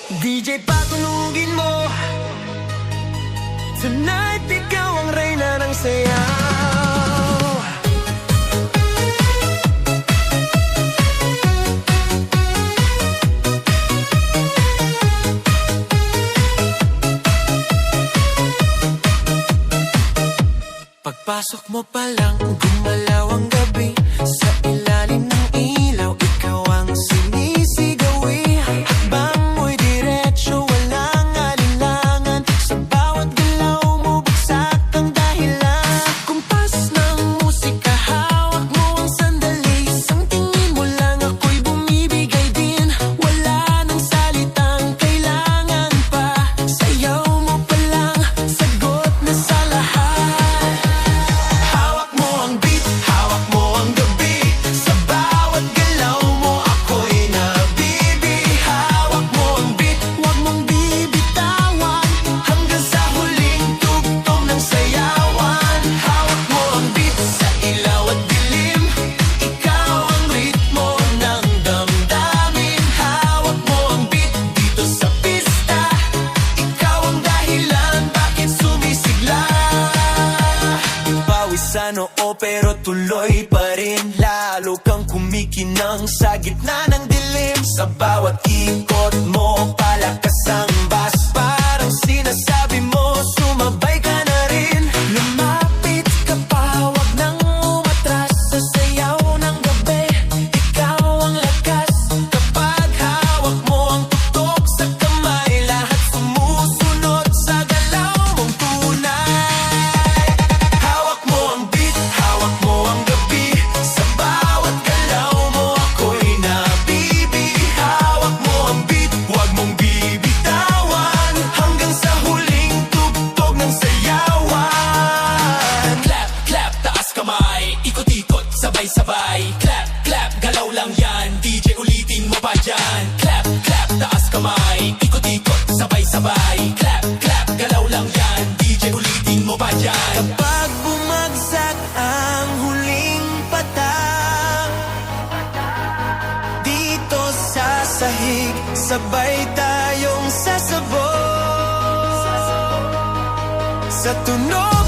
DJ patunugin mo. Tonight ikaw ang reyna ng sayaw. Pagpasok mo pa lang, gumalaw ang gabi. Sa ilalim ng ilaw, ikaw ang sinisigawi. Hakbang mo'y diretsyo, walang alinlangan. Sa bawat galaw mo, bagsak ang dahilan. Kumpas ng musika, hawak mo ang sandali. Isang tingin mo lang, ako'y bumibigay din. Wala nang salitang kailangan pa. Sayaw mo pa lang, sagot na sa lahat. Sa noo pero tuloy pa rin. Lalo kang kumikinang sa gitna ng dilim. Sa bawat ikot mo, palakas ang bas. Parang sinasabi mo, sumabay ka na rin. Lumapit ka pa, wag nang umatras. Sa sayaw ng gabi, ikaw ang lakas. Kapag hawak mo ang tutok sa kamay, lahat sumusunod sa galaw mong tunay. Sabay, clap, clap, galaw lang yan. DJ ulitin mo pa dyan. Clap, clap, taas kamay. Ikot-ikot, sabay-sabay. Clap, clap, galaw lang yan. DJ ulitin mo pa dyan. Kapag bumagsak ang huling patak, dito sa sahig, sabay tayong sasabog sa tunog